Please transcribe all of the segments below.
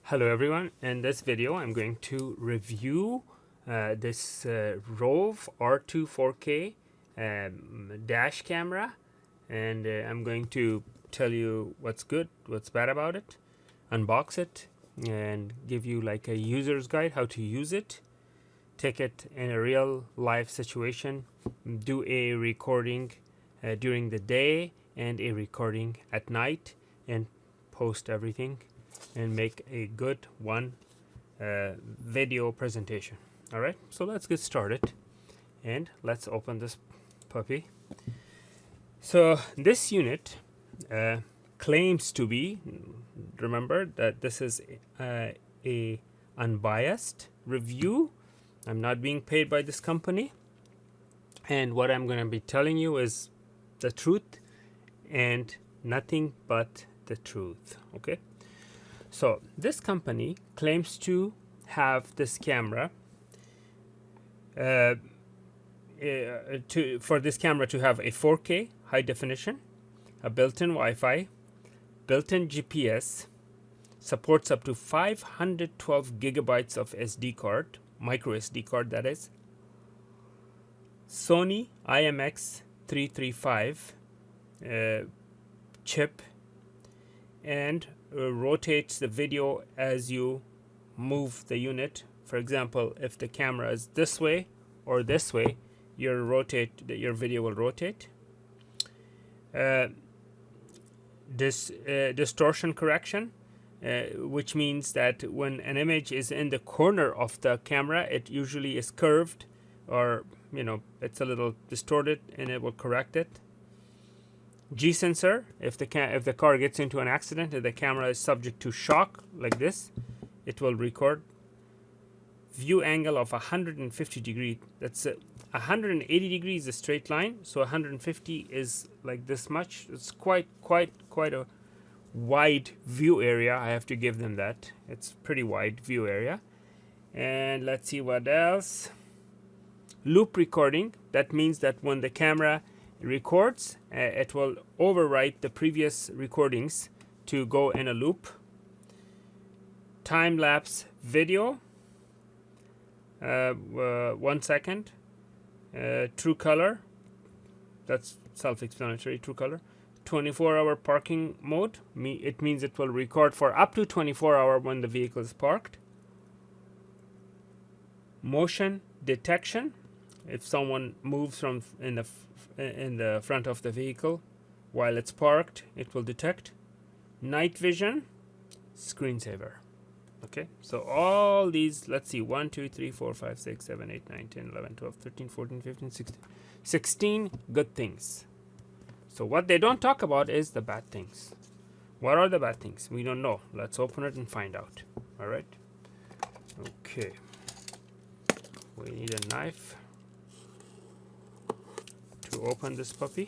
Hello everyone. In this video I'm going to review this Rove R2-4K dash camera, and I'm going to tell you what's good, what's bad about it, unbox it, and give you like a user's guide how to use it, take it in a real life situation, do a recording during the day and a recording at night, and post everything and make a good video presentation. All right, so let's get started and let's open this puppy. So this unit claims to be, remember that this is a unbiased review. I'm not being paid by this company, and what I'm going to be telling you is the truth and nothing but the truth. Okay, so this company claims to have this camera for this camera to have a 4K high definition, a built-in Wi-Fi, built-in GPS, supports up to 512 gigabytes of SD card, micro SD card that is, Sony IMX335 chip, and rotates the video as you move the unit. For example, if the camera is this way or this way, your video will rotate. Distortion correction, which means that when an image is in the corner of the camera, it usually is curved, or it's a little distorted, and it will correct it. G sensor, if the car gets into an accident and the camera is subject to shock like this, it will record. View angle of 150 degree. That's 180 degrees, a straight line, so 150 is like this much. It's quite a wide view area. I have to give them that. It's pretty wide view area. And let's see what else. Loop recording. That means that when the camera records, it will overwrite the previous recordings to go in a loop. Time-lapse video, 1 second. True color, that's self-explanatory. True color. 24-hour parking mode, it means it will record for up to 24 hours when the vehicle is parked. Motion detection, if someone moves from in the front of the vehicle while it's parked, it will detect. Night vision, screensaver. Okay, so all these, let's see, 1 2 3 4 5 6 7 8 9 10 11 12 13 14 15 16 good things. So what they don't talk about is the bad things. What are the bad things? We don't know. Let's open it and find out. All right, okay, we need a knife to open this puppy.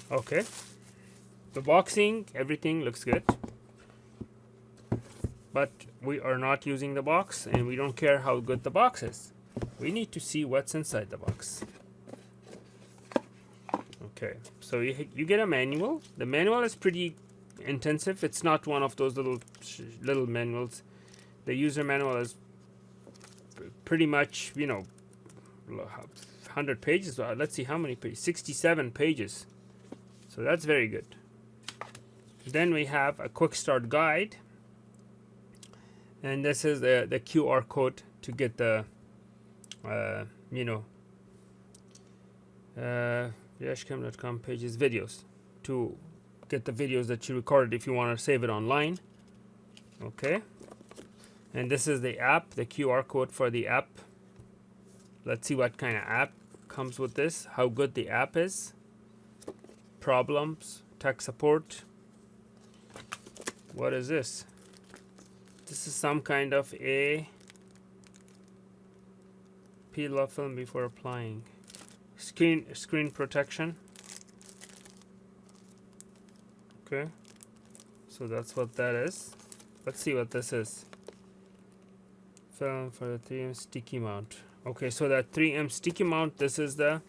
Okay, the boxing, everything looks good, but we are not using the box, and we don't care how good the box is. We need to see what's inside the box. Okay, so you get a manual. The manual is pretty intensive. It's not one of those little manuals. The user manual is pretty much 100 pages. Let's see how many pages. 67 pages. So that's very good. Then we have a quick start guide, and this is the QR code to get the dashcam.com pages videos, to get the videos that you recorded if you want to save it online. Okay, and this is the app, the QR code for the app. Let's see what kind of app comes with this, how good the app is. Problems, tech support. What is this? This is some kind of a peel off film before applying. Screen protection. Okay, so that's what that is. Let's see what this is. Film for the 3M sticky mount. Okay, so that 3M sticky mount, this is the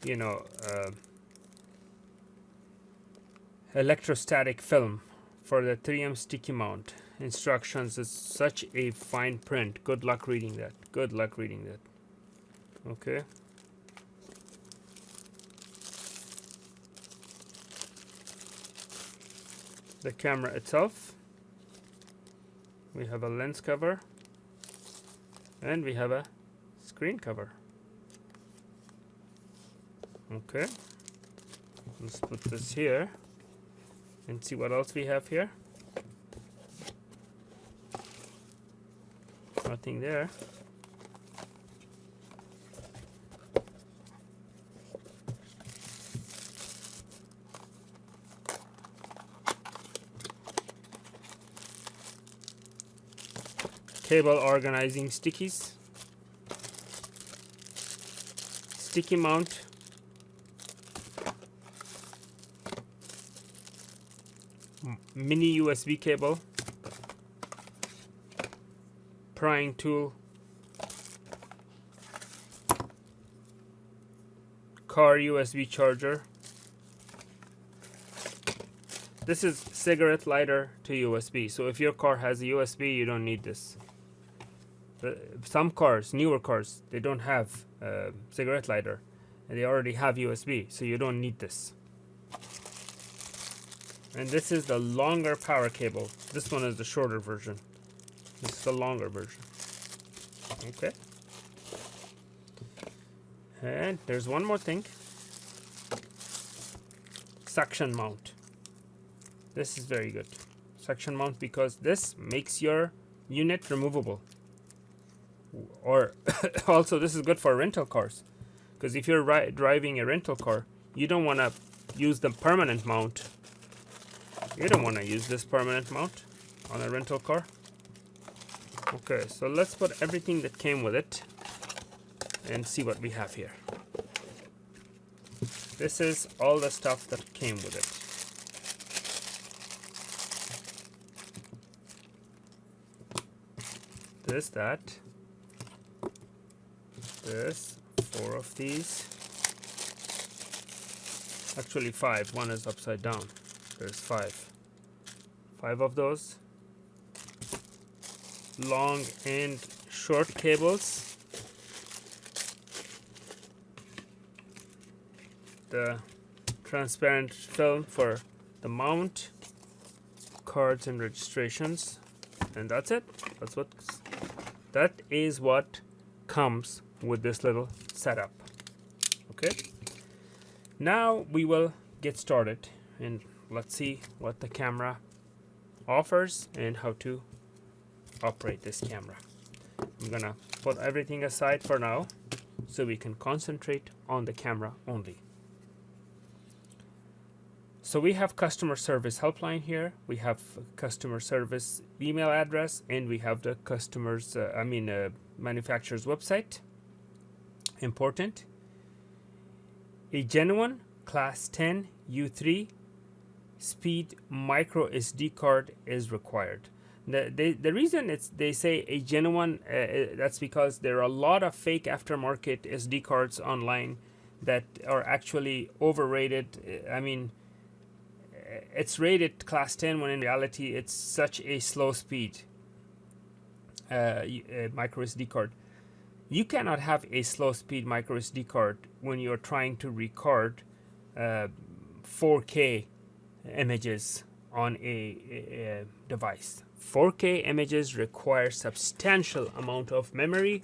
you know, electrostatic film for the 3M sticky mount. Instructions is such a fine print. Good luck reading that. Good luck reading that. Okay. The camera itself. We have a lens cover. And we have a screen cover. Okay. Let's put this here and see what else we have here. Nothing there. Cable organizing stickies. Sticky mount. Mini USB cable. Prying tool. Car USB charger. This is cigarette lighter to USB. So if your car has a USB, you don't need this. Some cars, newer cars, they don't have cigarette lighter, and they already have USB, so you don't need this. And this is the longer power cable. This one is the shorter version. This is the longer version. Okay. And there's one more thing. Suction mount. This is very good. Suction mount, because this makes your unit removable. Or also this is good for rental cars, because if you're driving a rental car, you don't want to use the permanent mount. You don't want to use this permanent mount on a rental car. Okay, so let's put everything that came with it and see what we have here. This is all the stuff that came with it. This, that. This, 4 of these. Actually 5, one is upside down. There's 5. 5 of those. Long and short cables. The transparent film for the mount. Cards and registrations. And that's it. That is what comes with this little setup. Okay, now we will get started and let's see what the camera offers and how to operate this camera. I'm gonna put everything aside for now so we can concentrate on the camera only. So we have customer service helpline here, we have customer service email address, and we have the customer's manufacturer's website. Important. A genuine class 10 U3 speed micro SD card is required. The reason they say a genuine, that's because there are a lot of fake aftermarket SD cards online that are actually overrated. I mean, it's rated class 10 when in reality it's such a slow speed micro SD card. You cannot have a slow speed micro SD card when you're trying to record 4K images on a device. 4K images require substantial amount of memory,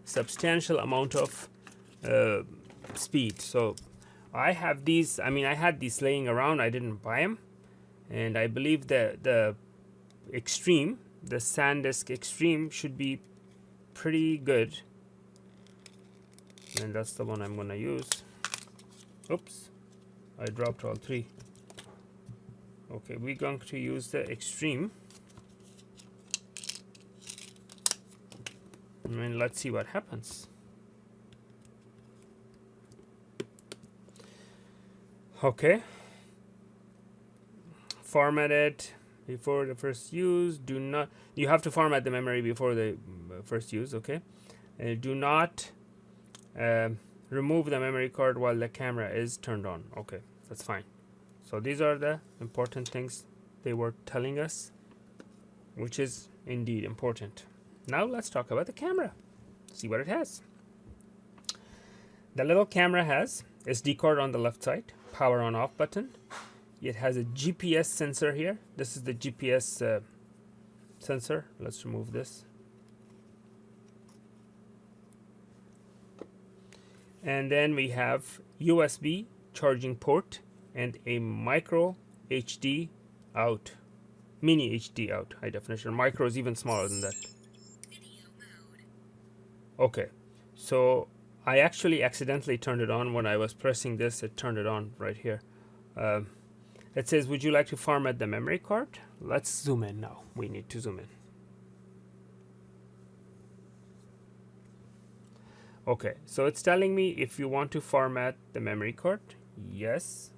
substantial amount of speed. So I have these, I had these laying around, I didn't buy them. And I believe the Extreme, the SanDisk Extreme should be pretty good. And that's the one I'm gonna use. Oops, I dropped all 3. Okay, we're going to use the Extreme. And let's see what happens. Okay. Format it before the first use. You have to format the memory before the first use, okay? Do not remove the memory card while the camera is turned on. Okay, that's fine. So these are the important things they were telling us, which is indeed important. Now let's talk about the camera. See what it has. The little camera has SD card on the left side, power on off button. It has a GPS sensor here. This is the GPS sensor. Let's remove this. And then we have USB charging port and a micro HD out, mini HD out, high definition. Micro is even smaller than that. Okay, so I actually accidentally turned it on when I was pressing this. It turned it on right here. It says, would you like to format the memory card? Let's zoom in now. We need to zoom in. Okay, so it's telling me if you want to format the memory card. Yes.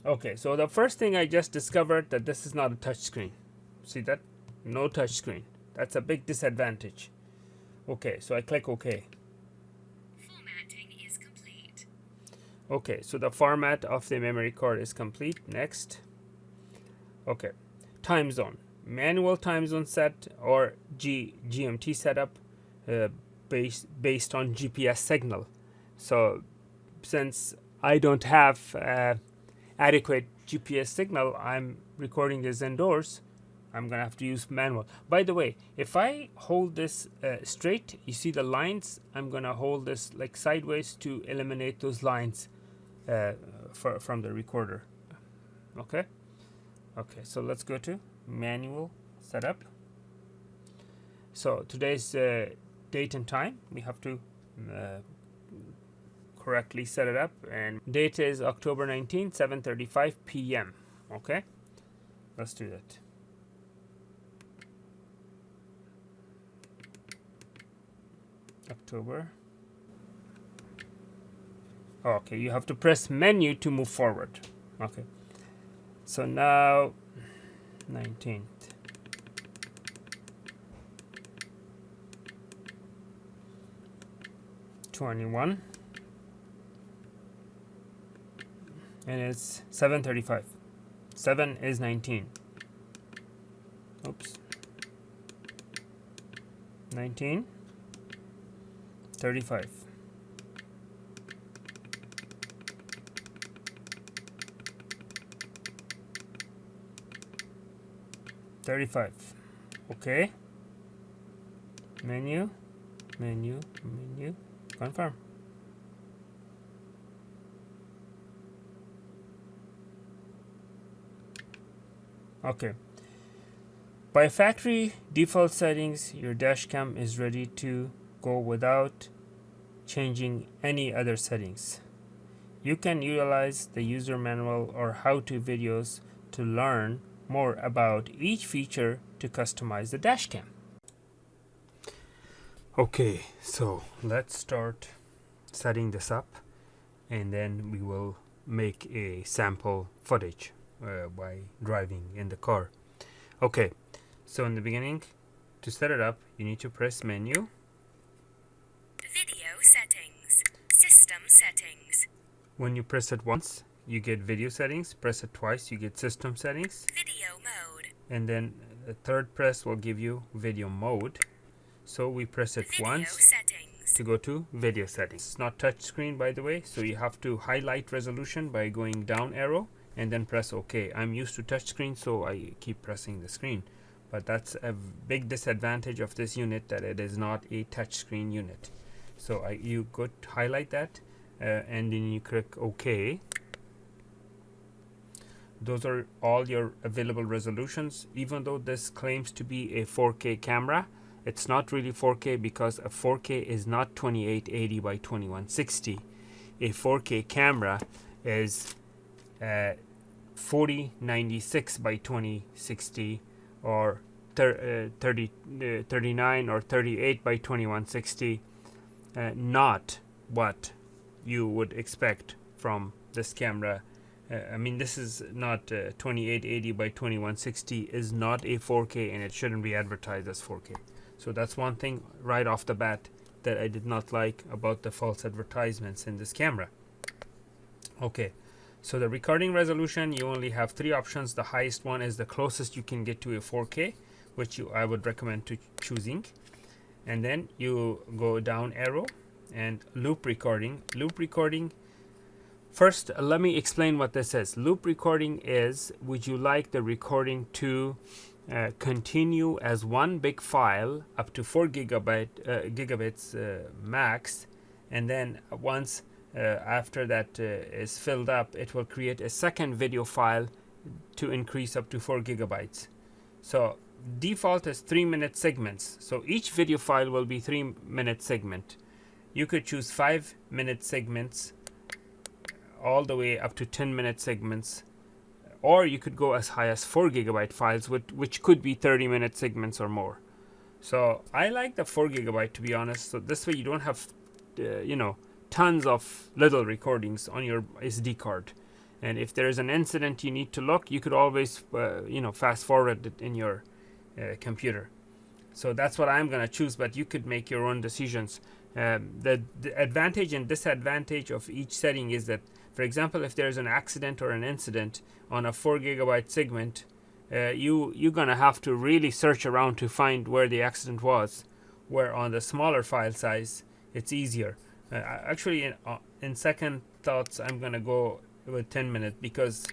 Okay, so the first thing I just discovered that this is not a touch screen. See that? No touch screen. That's a big disadvantage. Okay, so I click OK. Formatting is complete. Okay, so the format of the memory card is complete. Next. Okay, time zone. Manual time zone set or GMT setup based on GPS signal. So since I don't have adequate GPS signal, I'm recording this indoors. I'm gonna have to use manual. By the way, if I hold this straight, you see the lines, I'm gonna hold this like sideways to eliminate those lines from the recorder. Okay, so let's go to manual setup. So today's date and time, we have to correctly set it up, and date is October 19, 7:35 p.m. Okay, let's do that. October. Okay, you have to press menu to move forward. Okay, so now 19th. '21, and it's 7:35. 7 is 19. Oops. 19. 35. Okay. Menu. Confirm. Okay. By factory default settings, your dashcam is ready to go without changing any other settings. You can utilize the user manual or how-to videos to learn more about each feature to customize the dashcam. Okay, so let's start setting this up, and then we will make a sample footage by driving in the car. Okay, so in the beginning, to set it up, you need to press menu. Video settings. System settings. When you press it once, you get video settings. Press it twice, you get system settings. Video mode. And then the third press will give you video mode. So we press it Video once settings. to go to video settings. It's not touch screen, by the way, so you have to highlight resolution by going down arrow and then press OK. I'm used to touch screen, so I keep pressing the screen. But that's a big disadvantage of this unit, that it is not a touch screen unit. So you could highlight that and then you click OK. Those are all your available resolutions. Even though this claims to be a 4K camera, it's not really 4K because a 4K is not 2880 by 2160. A 4K camera is 4096 by 2060 or 39 or 38 by 2160. Not what you would expect from this camera. I mean, this is not 2880 by 2160 is not a 4K, and it shouldn't be advertised as 4K. So that's one thing right off the bat that I did not like about the false advertisements in this camera. Okay, so the recording resolution, you only have 3 options. The highest one is the closest you can get to a 4K, which I would recommend to choosing. And then you go down arrow and loop recording. Loop recording, first let me explain what this is. Loop recording is, would you like the recording to continue as one big file up to 4 gigabits max, and then once after that is filled up, it will create a second video file to increase up to 4 gigabytes. So default is 3-minute segments, so each video file will be 3-minute segment. You could choose 5-minute segments all the way up to 10-minute segments, or you could go as high as 4 gigabyte files, which could be 30-minute segments or more. So I like the 4 gigabyte, to be honest. So this way you don't have tons of little recordings on your SD card, and if there is an incident you need to look, you could always fast forward it in your computer. So that's what I'm gonna choose, but you could make your own decisions. The advantage and disadvantage of each setting is that, for example, if there's an accident or an incident on a 4 gigabyte segment, you're gonna have to really search around to find where the accident was, where on the smaller file size it's easier. Actually, in second thoughts, I'm gonna go with 10-minute, because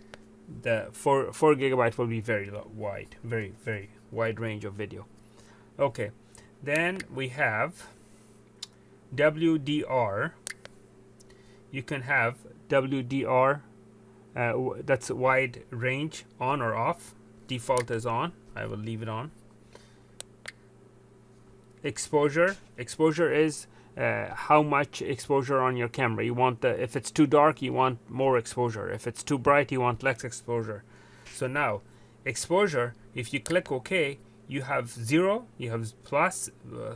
the 4 gigabyte will be very wide, very wide range of video. Okay, then we have WDR. You can have WDR, that's wide range, on or off. Default is on. I will leave it on. Exposure is how much exposure on your camera you want. If it's too dark, you want more exposure. If it's too bright, you want less exposure. So now exposure, if you click OK, you have 0, you have plus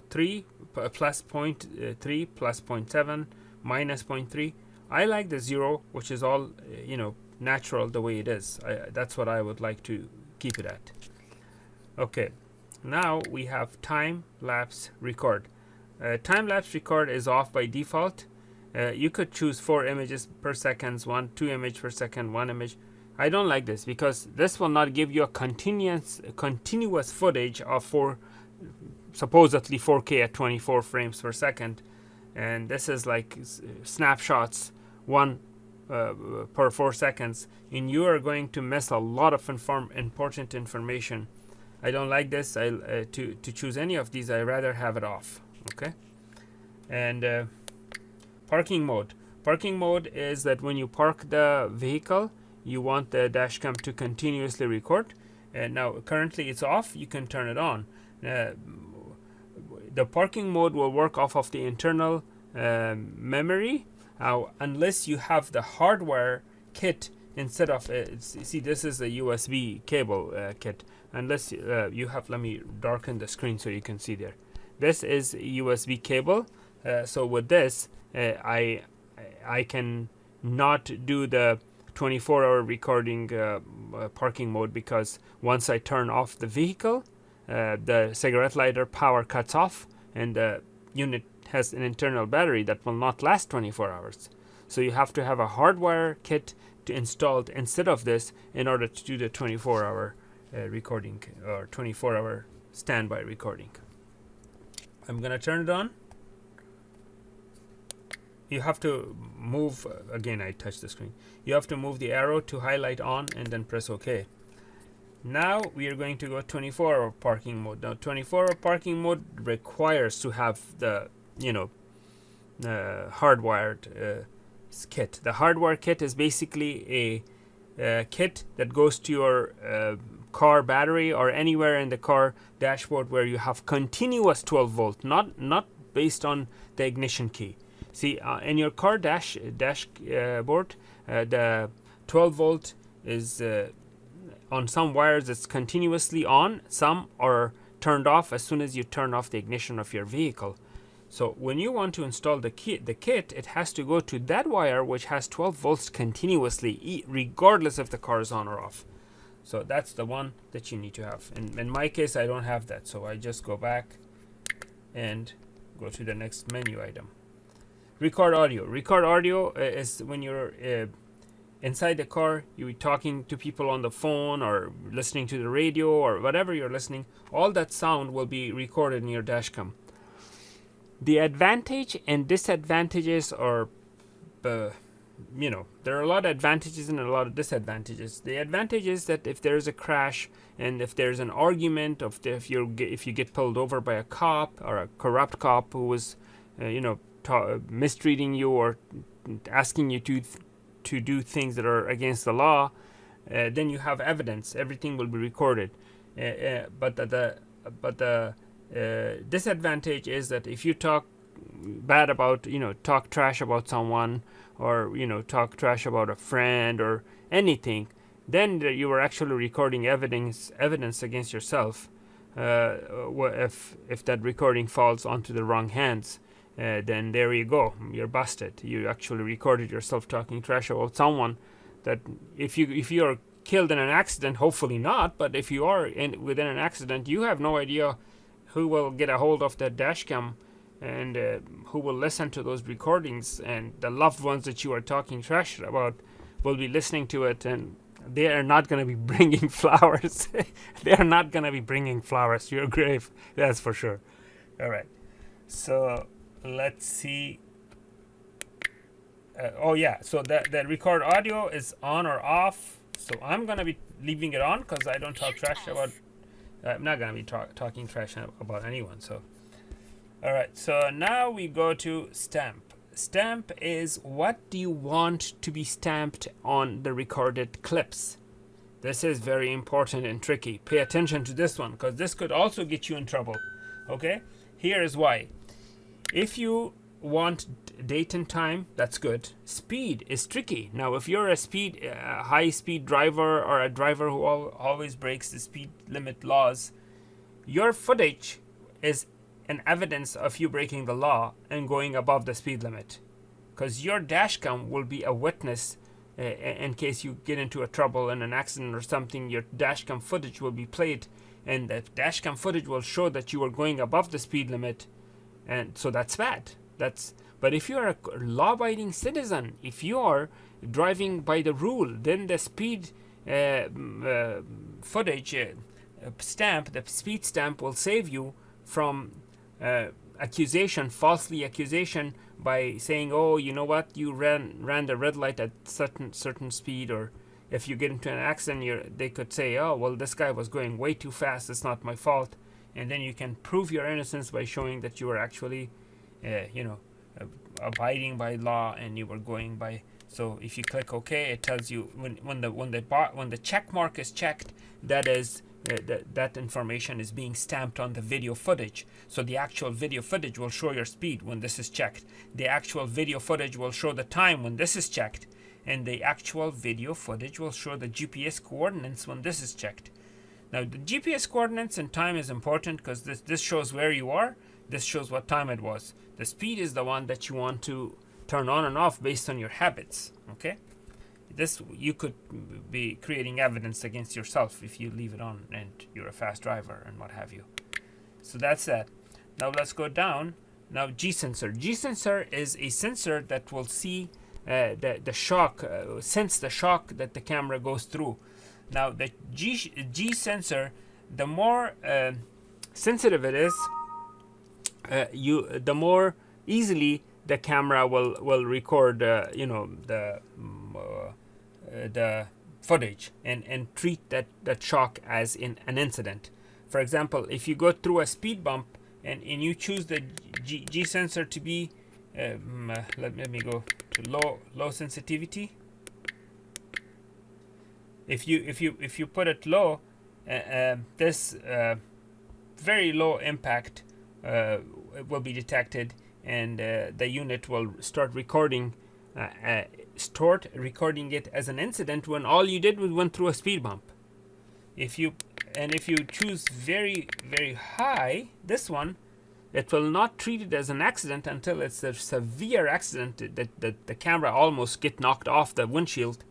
3, plus 0.3, plus 0.7, minus 0.3. I like the 0, which is all natural the way it is. That's what I would like to keep it at. Okay, now we have time lapse record. Time lapse record is off by default. You could choose 4 images per second, 2 images per second, 1 image. I don't like this, because this will not give you a continuous footage of supposedly 4K at 24 frames per second, and this is like snapshots, 1 per 4 seconds, and you are going to miss a lot of important information. I don't like this. To choose any of these, I rather have it off. Okay, and parking mode. Parking mode is that when you park the vehicle, you want the dash cam to continuously record. And now currently it's off. You can turn it on. The parking mode will work off of the internal memory, unless you have the hardware kit instead of see, this is a USB cable kit. Unless you have, let me darken the screen so you can see there. This is USB cable. So with this, I can not do the 24-hour recording parking mode, because once I turn off the vehicle, the cigarette lighter power cuts off, and the unit has an internal battery that will not last 24 hours. So you have to have a hardware kit installed instead of this in order to do the 24-hour recording, or 24-hour standby recording. I'm gonna turn it on. You have to move, again I touched the screen. You have to move the arrow to highlight on and then press OK. Now we are going to go 24-hour parking mode. Now 24-hour parking mode requires to have the hardwired kit. The hardware kit is basically a kit that goes to your car battery or anywhere in the car dashboard where you have continuous 12 volt, not based on the ignition key. See, in your car dashboard, the 12 volt is on some wires it's continuously on, some are turned off as soon as you turn off the ignition of your vehicle. So when you want to install the kit, it has to go to that wire which has 12 volts continuously, regardless if the car is on or off. So that's the one that you need to have. In my case, I don't have that, so I just go back and go to the next menu item. Record audio. Record audio is when you're inside the car, you're talking to people on the phone or listening to the radio or whatever you're listening. All that sound will be recorded in your dashcam. The advantage and disadvantages are, there are a lot of advantages and a lot of disadvantages. The advantage is that if there's a crash and if there's an argument, if you get pulled over by a cop or a corrupt cop who was, mistreating you or asking you to do things that are against the law, then you have evidence. Everything will be recorded. But the disadvantage is that if you talk bad about, talk trash about someone or, talk trash about a friend or anything, then you are actually recording evidence against yourself. If that recording falls onto the wrong hands, then there you go, you're busted. You actually recorded yourself talking trash about someone. That if you are killed in an accident, hopefully not, but if you are within an accident, you have no idea who will get a hold of that dashcam and who will listen to those recordings, and the loved ones that you are talking trash about will be listening to it, and they are not going to be bringing flowers. They are not going to be bringing flowers to your grave, that's for sure. All right, so let's see. So that record audio is on or off. So I'm going to be leaving it on because I don't talk trash about. I'm not going to be talking trash about anyone. So, all right. So now we go to stamp. Stamp is what do you want to be stamped on the recorded clips. This is very important and tricky. Pay attention to this one because this could also get you in trouble. Okay? Here is why. If you want date and time, that's good. Speed is tricky. Now, if you're a high-speed driver or a driver who always breaks the speed limit laws, your footage is an evidence of you breaking the law and going above the speed limit, because your dashcam will be a witness in case you get into a trouble in an accident or something. Your dashcam footage will be played, and the dashcam footage will show that you were going above the speed limit, and so that's bad. But if you are a law-abiding citizen, if you are driving by the rule, then the speed footage stamp, the speed stamp, will save you from falsely accusation by saying, oh, you know what, you ran the red light at certain speed, or if you get into an accident, they could say, oh, well, this guy was going way too fast, it's not my fault, and then you can prove your innocence by showing that you were actually abiding by law and you were going by. So if you click OK, it tells you when the check mark is checked, that is that information is being stamped on the video footage. So the actual video footage will show your speed when this is checked. The actual video footage will show the time when this is checked, and the actual video footage will show the GPS coordinates when this is checked. Now the GPS coordinates and time is important because this shows where you are. This shows what time it was. The speed is the one that you want to turn on and off based on your habits. Okay, you could be creating evidence against yourself if you leave it on and you're a fast driver and what have you. So that's that. Now let's go down. Now G-sensor. G-sensor is a sensor that will see the shock, sense the shock that the camera goes through. Now the G-sensor, the more sensitive it is, the more easily the camera will record the footage and treat that shock as in an incident. For example, if you go through a speed bump and you choose the G sensor to be let me go to low sensitivity. If you put it low, this very low impact will be detected, and the unit will start recording it as an incident when all you did was went through a speed bump. If you choose very, very high, this one, it will not treat it as an accident until it's a severe accident that the camera almost get knocked off the windshield.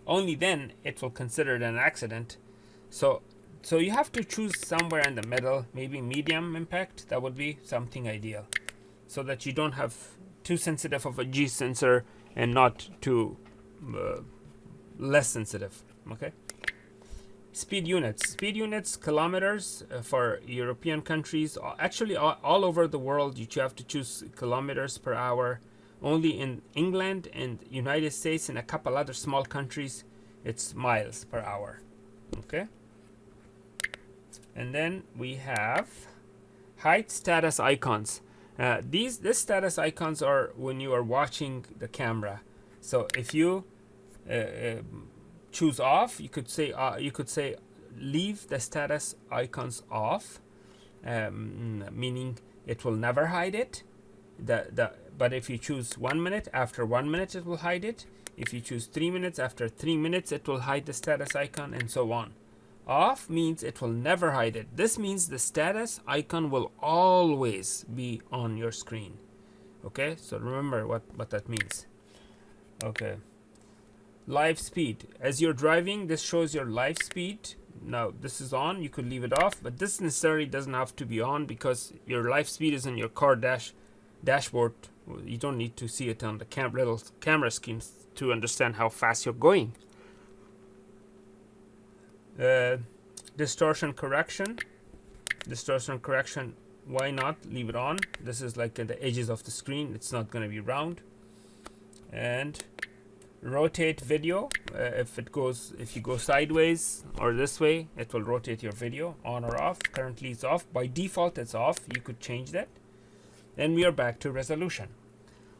Only then it will consider it an accident. So you have to choose somewhere in the middle, maybe medium impact. That would be something ideal. so that you don't have too sensitive of a G sensor and not too less sensitive. Okay. Speed units, kilometers for European countries. Actually, all over the world, you have to choose kilometers per hour. Only in England and United States and a couple other small countries, it's miles per hour. Okay. And then we have height status icons. These status icons are when you are watching the camera. So if you choose off, you could say leave the status icons off, meaning it will never hide it. But if you choose 1 minute, after 1 minute it will hide it. If you choose 3 minutes, after 3 minutes it will hide the status icon, and so on. Off means it will never hide it. This means the status icon will always be on your screen. Okay, so remember what that means. Okay. Live speed. As you're driving, this shows your live speed. Now this is on, you could leave it off, but this necessarily doesn't have to be on because your live speed is in your car dashboard. You don't need to see it on the little camera screen to understand how fast you're going. Distortion correction. Why not leave it on? This is like at the edges of the screen. It's not going to be round. And rotate video. If you go sideways or this way, it will rotate your video on or off. Currently it's off. By default it's off. You could change that. Then we are back to resolution.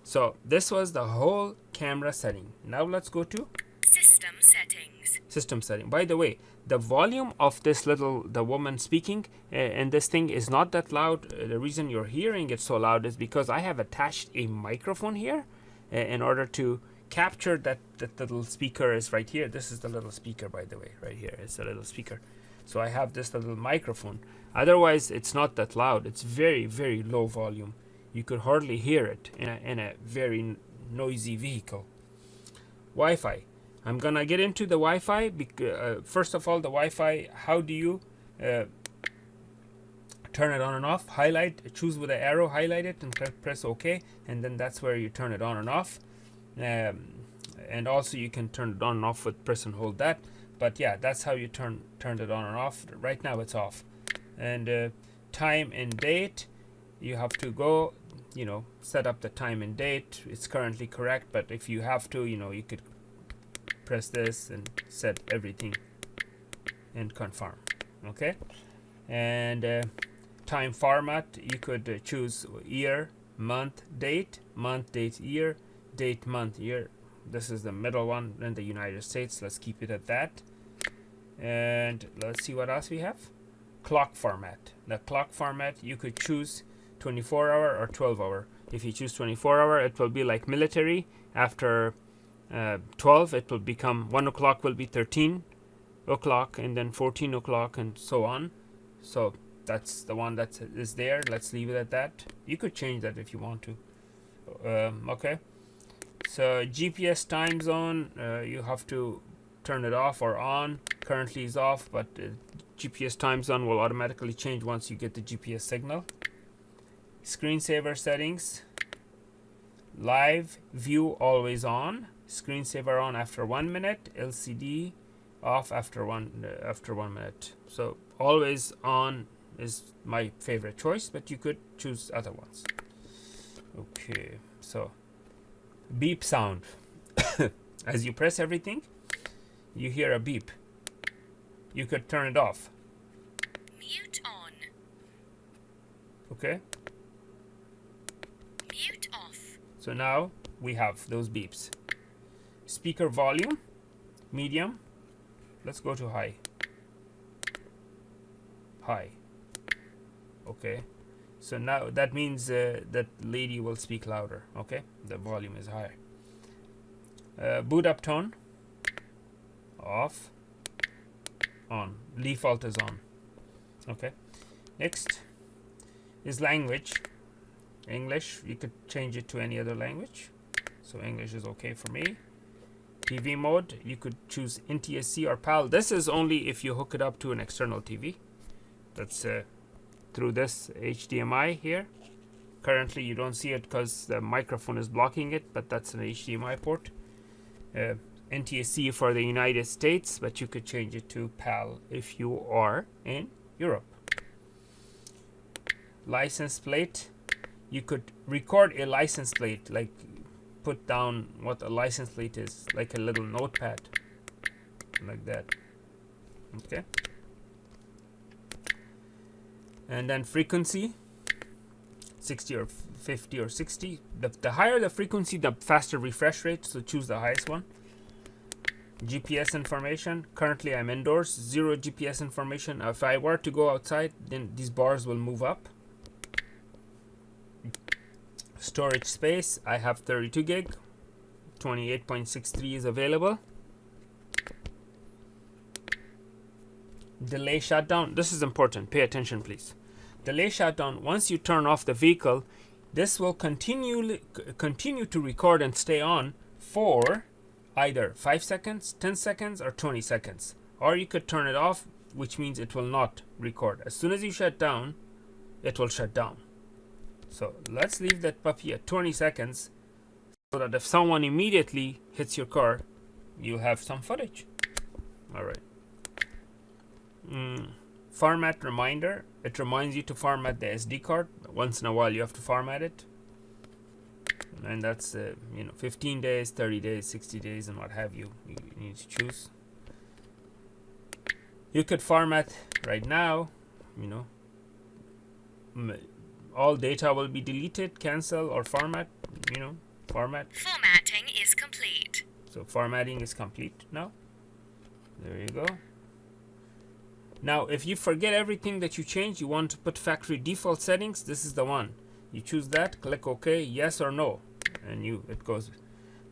So this was the whole camera setting. Now let's go to System settings. System setting. By the way, the volume of the woman speaking and this thing is not that loud. The reason you're hearing it so loud is because I have attached a microphone here in order to capture that little speaker is right here. This is the little speaker, by the way, right here. It's a little speaker. So I have this little microphone. Otherwise, it's not that loud. It's very, very low volume. You could hardly hear it in a very noisy vehicle. Wi-Fi. I'm gonna get into the Wi-Fi. First of all, the Wi-Fi. How do you turn it on and off? Choose with the arrow, highlight it, and press OK, and then that's where you turn it on and off. And also you can turn it on and off with press and hold that. But yeah, that's how you turn it on and off. Right now it's off. And time and date, you have to go, set up the time and date. It's currently correct, but if you have to, you could press this and set everything and confirm. Okay. And time format, you could choose year, month, date, year, date, month, year. This is the middle one in the United States. Let's keep it at that. And let's see what else we have. Clock format. The clock format, you could choose 24-hour or 12-hour. If you choose 24-hour, it will be like military. After 12, it will become 1 o'clock will be 13 o'clock, and then 14 o'clock, and so on. So that's the one that is there. Let's leave it at that. You could change that if you want to. Okay. So GPS time zone, you have to turn it off or on. Currently is off, but GPS time zone will automatically change once you get the GPS signal. Screensaver settings. Live view always on. Screensaver on after 1 minute. LCD off after one minute. So always on is my favorite choice, but you could choose other ones. Okay, so beep sound. As you press everything, you hear a beep. You could turn it off. Mute on. Okay. Mute off. So now we have those beeps. Speaker volume, medium. Let's go to high. High. Okay. So now that means that lady will speak louder. Okay. The volume is higher. Boot up tone. Off. On. Default is on. Okay. Next is language. English. You could change it to any other language. So English is okay for me. TV mode. You could choose NTSC or PAL. This is only if you hook it up to an external TV. That's through this HDMI here. Currently you don't see it because the microphone is blocking it, but that's an HDMI port. NTSC for the United States, but you could change it to PAL if you are in Europe. License plate. You could record a license plate, like put down what a license plate is, like a little notepad, like that. Okay. And then frequency, 60 or 50 or 60. The higher the frequency, the faster refresh rate, so choose the highest one. GPS information. Currently I'm indoors, 0 GPS information. If I were to go outside, then these bars will move up. Storage space, I have 32 gig, 28.63 is available. Delay shutdown, this is important, pay attention please. Delay shutdown, once you turn off the vehicle, this will continue to record and stay on for either 5 seconds, 10 seconds, or 20 seconds. Or you could turn it off, which means it will not record. As soon as you shut down, it will shut down. So let's leave that puppy at 20 seconds so that if someone immediately hits your car, you have some footage. Alright. Format reminder. It reminds you to format the SD card. Once in a while you have to format it. And that's 15 days, 30 days, 60 days, and what have you. You need to choose. You could format right now, all data will be deleted, cancel, or format, format. Formatting is complete. So formatting is complete now. There you go. Now, if you forget everything that you changed, you want to put factory default settings, this is the one. You choose that, click OK, yes or no, and it goes.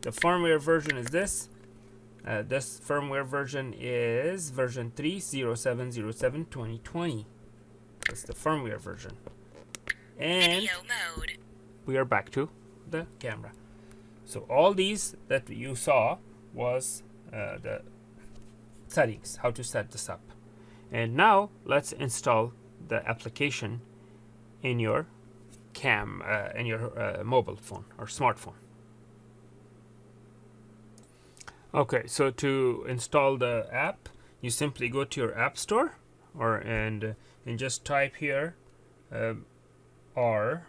The firmware version is this. This firmware version is version 3.07.07.2020. That's the firmware version. And Video mode. we are back to the camera. So all these that you saw was the settings, how to set this up. And now let's install the application in your mobile phone or smartphone. Okay, so to install the app, you simply go to your app store and just type here R-O-V-E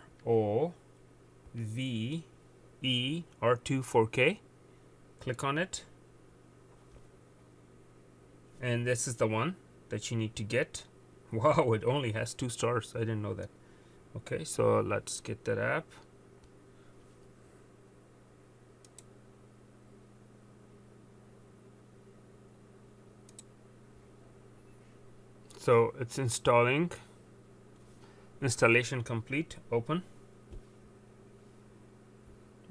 R2-4K. Click on it, and this is the one that you need to get. Wow, it only has 2 stars. I didn't know that. Okay, so let's get that app. So it's installing. Installation complete. Open.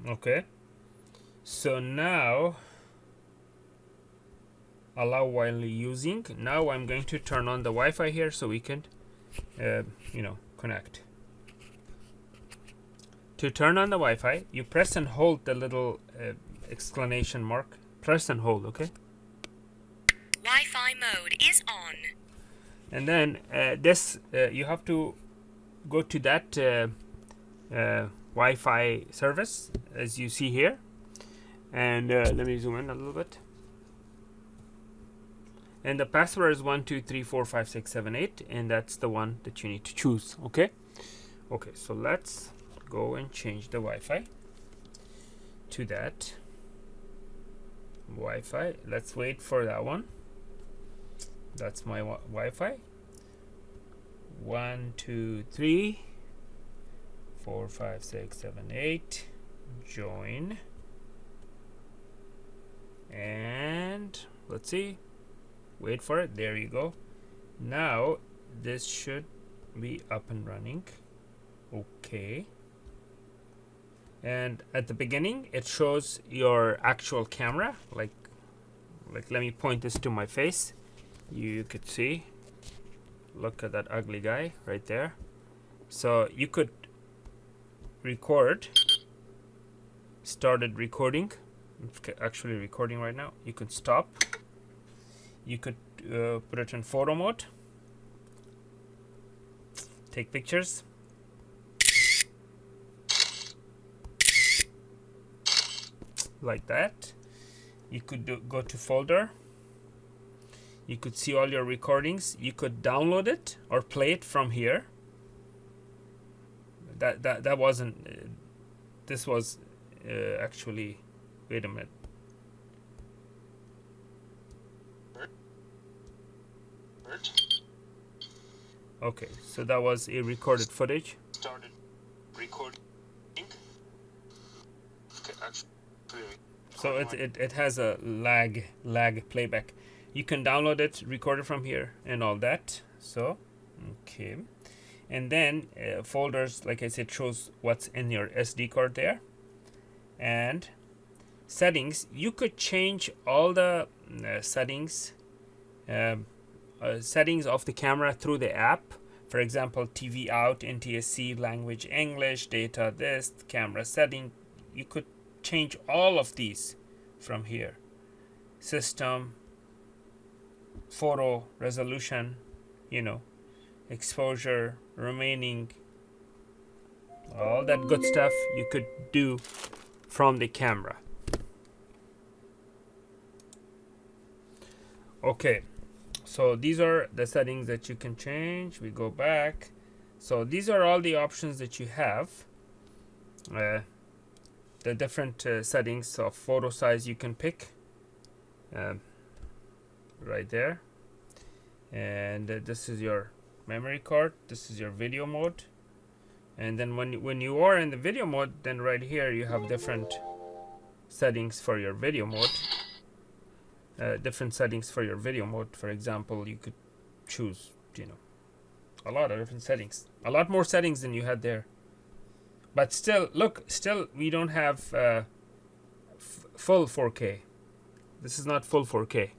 Okay. So now allow while using. Now I'm going to turn on the Wi-Fi here so we can connect. To turn on the Wi-Fi, you press and hold the little exclamation mark. Press and hold, okay? Wi-Fi mode is on. And then you have to go to that Wi-Fi service as you see here. And let me zoom in a little bit. And the password is 1234567 and that's the one that you need to choose. Okay. So let's go and change the Wi-Fi to that Wi-Fi. Let's wait for that one. That's my Wi-Fi. 1 2 3 4 5 6 7 8. Join. And let's see. Wait for it. There you go. Now this should be up and running. Okay. And at the beginning it shows your actual camera. Like let me point this to my face. You could see. Look at that ugly guy right there. So you could record. Started recording. It's actually recording right now. You could stop. You could put it in photo mode. Take pictures. like that. You could go to folder. You could see all your recordings. You could download it or play it from here. That wasn't. This was actually. Wait a minute. Okay, so that was a recorded footage. Started recording. Okay, actually, so it has a lag playback. You can download it, record it from here, and all that. So, okay, and then folders, like I said, shows what's in your SD card there, and settings. You could change all the settings. Settings of the camera through the app. For example, TV out, NTSC, language English, data this, camera setting. You could change all of these from here. System, photo resolution, exposure, remaining, all that good stuff you could do from the camera. Okay. So these are the settings that you can change. We go back. So these are all the options that you have. The different settings of photo size you can pick. Right there. And this is your memory card. This is your video mode. And then when you are in the video mode, then right here you have different settings for your video mode. Different settings for your video mode. For example, you could choose, a lot of different settings. A lot more settings than you had there. But still, look, we don't have full 4K. This is not full 4K.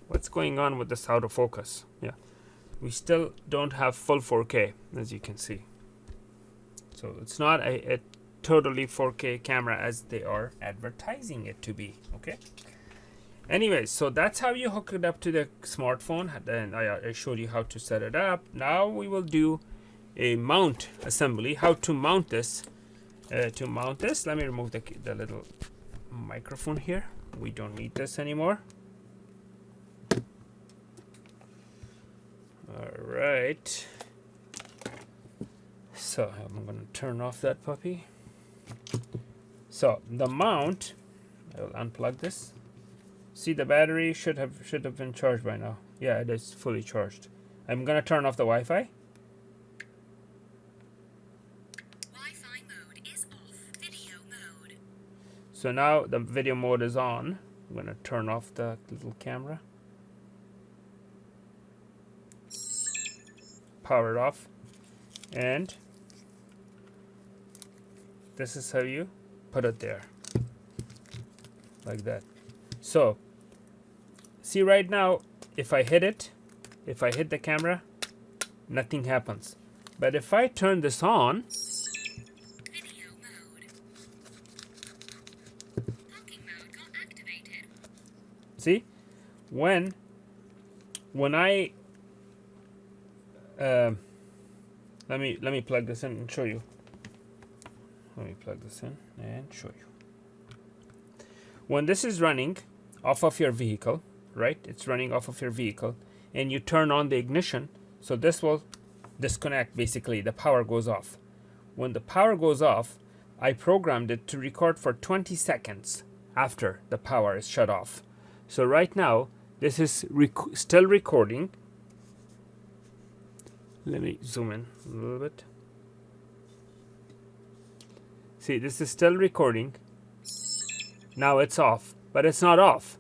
What's going on with this out of focus? Yeah, we still don't have full 4K, as you can see. So it's not a totally 4K camera as they are advertising it to be. Okay. Anyways, so that's how you hook it up to the smartphone. Then I showed you how to set it up. Now we will do a mount assembly. How to mount this. Let me remove the little microphone here. We don't need this anymore. All right. So I'm going to turn off that puppy. So the mount, I will unplug this. See, the battery should have been charged by now. Yeah, it is fully charged. I'm gonna turn off the Wi-Fi. Wi-Fi mode is off. Video mode. So now the video mode is on. I'm gonna turn off the little camera. Power it off. And this is how you put it there. Like that. So, see right now, if I hit the camera, nothing happens. But if I turn this on, Video mode. Parking mode got activated. see, when I let me plug this in and show you. Let me plug this in and show you. When this is running off of your vehicle, right? It's running off of your vehicle, and you turn on the ignition, so this will disconnect. Basically, the power goes off. When the power goes off, I programmed it to record for 20 seconds after the power is shut off. So right now, this is still recording. Let me zoom in a little bit. See, this is still recording. Now it's off, but it's not off.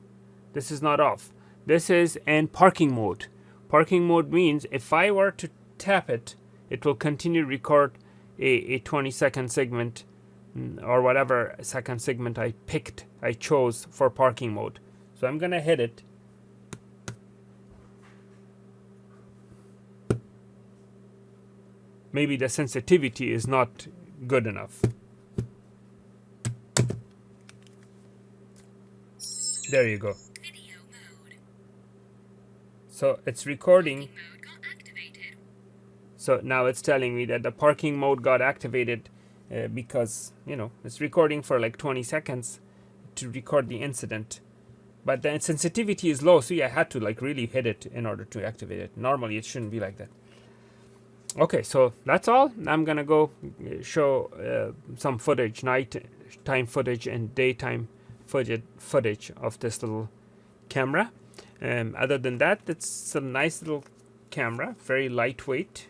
This is not off. This is in parking mode. Parking mode means if I were to tap it, it will continue to record a 20-second segment or whatever second segment I chose for parking mode. So I'm gonna hit it. Maybe the sensitivity is not good enough. There you go. Video mode. So it's recording. Parking mode got activated. So now it's telling me that the parking mode got activated because, it's recording for like 20 seconds. to record the incident. But the sensitivity is low, so I had to like really hit it in order to activate it. Normally it shouldn't be like that. Okay, so that's all. I'm gonna go show some footage, nighttime footage and daytime footage of this little camera. Other than that, it's a nice little camera, very lightweight.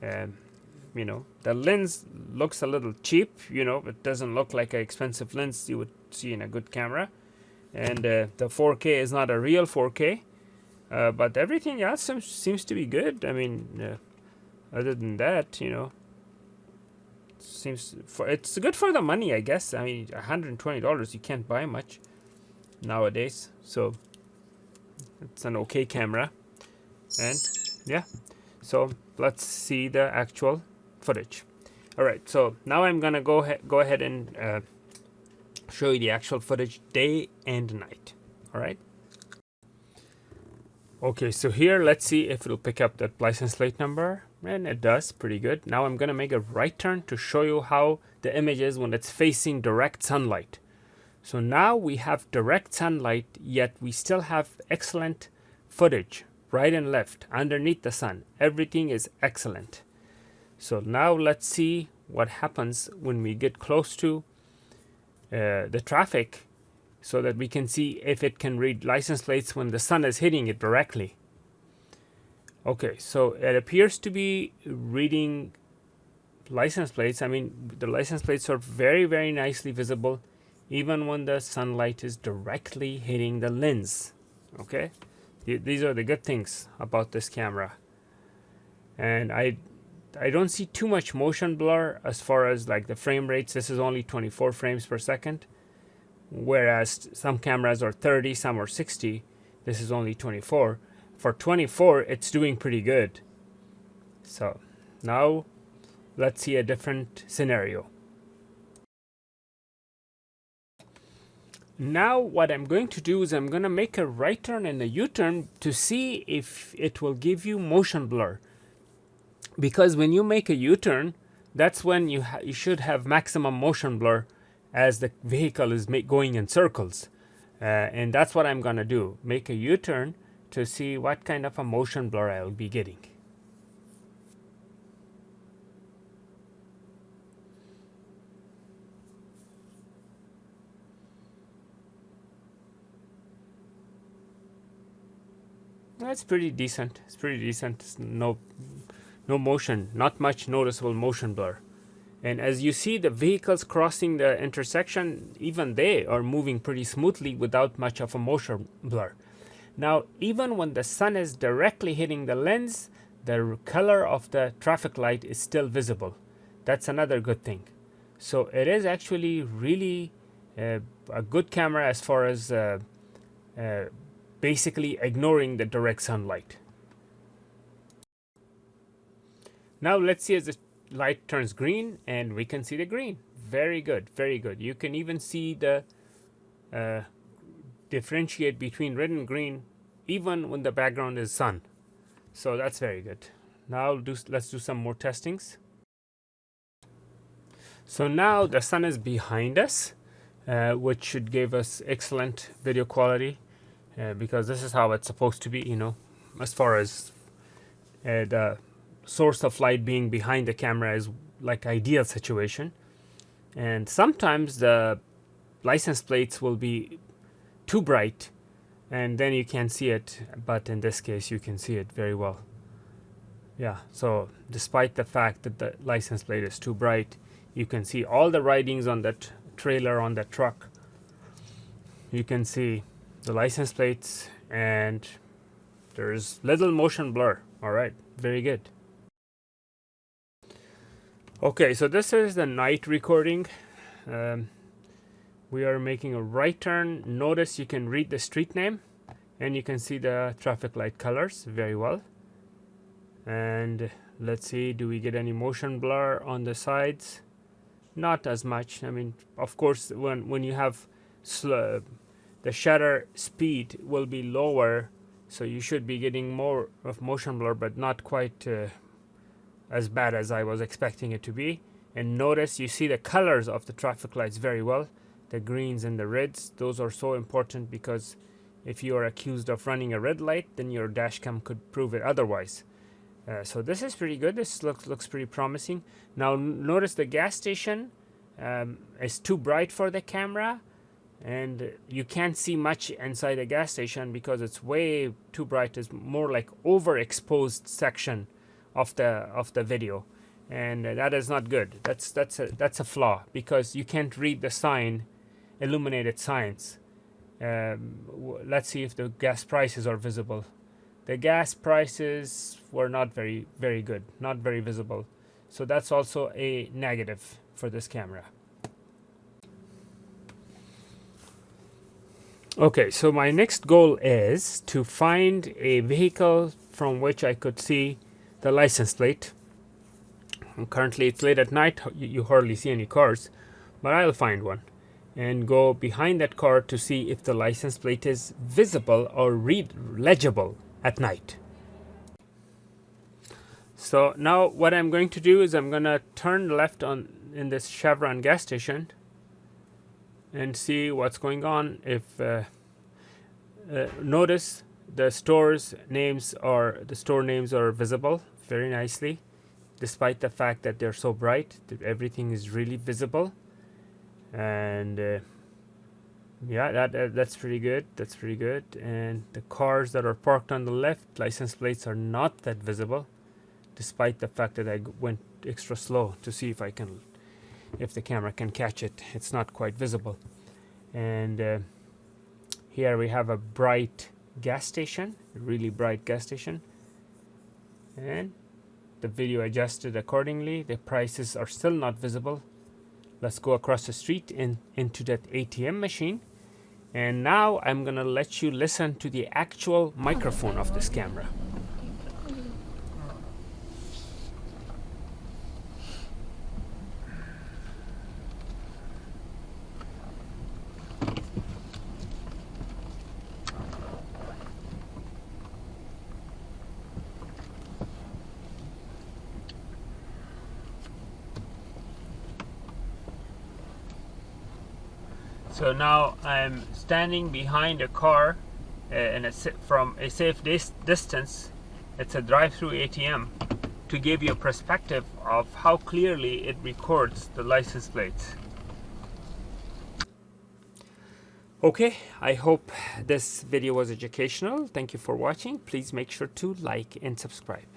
You know, the lens looks a little cheap. You know, it doesn't look like an expensive lens you would see in a good camera. And the 4K is not a real 4K, but everything else seems to be good. I mean, other than that, you know, it's good for the money, I guess. I mean, $120, you can't buy much nowadays, so it's an okay camera. And yeah, so let's see the actual footage. All right, so now I'm gonna go ahead and show you the actual footage day and night. All right. Okay, so here let's see if it'll pick up that license plate number, and it does pretty good. Now I'm gonna make a right turn to show you how the image is when it's facing direct sunlight. So now we have direct sunlight, yet we still have excellent footage right and left underneath the sun. Everything is excellent. So now let's see what happens when we get close to the traffic, so that we can see if it can read license plates when the sun is hitting it directly. Okay, so it appears to be reading license plates. I mean, the license plates are very, very nicely visible even when the sunlight is directly hitting the lens. Okay, these are the good things about this camera. And I don't see too much motion blur as far as like the frame rates. This is only 24 frames per second, whereas some cameras are 30, some are 60. This is only 24. For 24, it's doing pretty good. So now let's see a different scenario. Now what I'm going to do is I'm going to make a right turn and a U-turn to see if it will give you motion blur. Because when you make a U-turn, that's when you should have maximum motion blur as the vehicle is going in circles. And that's what I'm going to do. Make a U-turn to see what kind of a motion blur I'll be getting. That's pretty decent. It's pretty decent. It's no motion, not much noticeable motion blur. And as you see, the vehicles crossing the intersection, even they are moving pretty smoothly without much of a motion blur. Now, even when the sun is directly hitting the lens, the color of the traffic light is still visible. That's another good thing. So it is actually really a good camera as far as basically ignoring the direct sunlight. Now let's see as the light turns green, and we can see the green. Very good, very good. You can even see the differentiate between red and green even when the background is sun. So that's very good. Now let's do some more testings. So now the sun is behind us, which should give us excellent video quality, because this is how it's supposed to be, you know, as far as the source of light being behind the camera is like ideal situation. And sometimes the license plates will be too bright and then you can't see it, but in this case you can see it very well. Yeah, so despite the fact that the license plate is too bright, you can see all the writings on that trailer, on that truck. You can see the license plates and there's little motion blur. All right, very good. Okay, so this is the night recording. We are making a right turn. Notice you can read the street name and you can see the traffic light colors very well. And let's see, do we get any motion blur on the sides? Not as much. I mean, of course, when you have the shutter speed will be lower, so you should be getting more of motion blur, but not quite as bad as I was expecting it to be. And notice you see the colors of the traffic lights very well. the greens and the reds. Those are so important because if you are accused of running a red light, then your dash cam could prove it otherwise. So this is pretty good. This looks pretty promising. Now notice the gas station is too bright for the camera, and you can't see much inside the gas station because it's way too bright. It's more like overexposed section of the video, and that is not good. That's a flaw because you can't read the sign, illuminated signs. Let's see if the gas prices are visible. The gas prices were not very good, not very visible. So that's also a negative for this camera. Okay, so my next goal is to find a vehicle from which I could see the license plate. And currently it's late at night, you hardly see any cars, but I'll find one and go behind that car to see if the license plate is visible or legible at night. So now what I'm going to do is I'm going to turn left in this Chevron gas station and see what's going on. If notice the store names are visible very nicely, despite the fact that they're so bright. Everything is really visible, and yeah, that's pretty good. That's pretty good. And the cars that are parked on the left, license plates are not that visible, despite the fact that I went extra slow to see if the camera can catch it. It's not quite visible. And here we have a bright gas station, a really bright gas station, and the video adjusted accordingly. The prices are still not visible. Let's go across the street into that ATM machine. And now I'm gonna let you listen to the actual microphone of this camera. So now I'm standing behind a car from a safe distance. It's a drive-through ATM to give you a perspective of how clearly it records the license plates. Okay, I hope this video was educational. Thank you for watching. Please make sure to like and subscribe.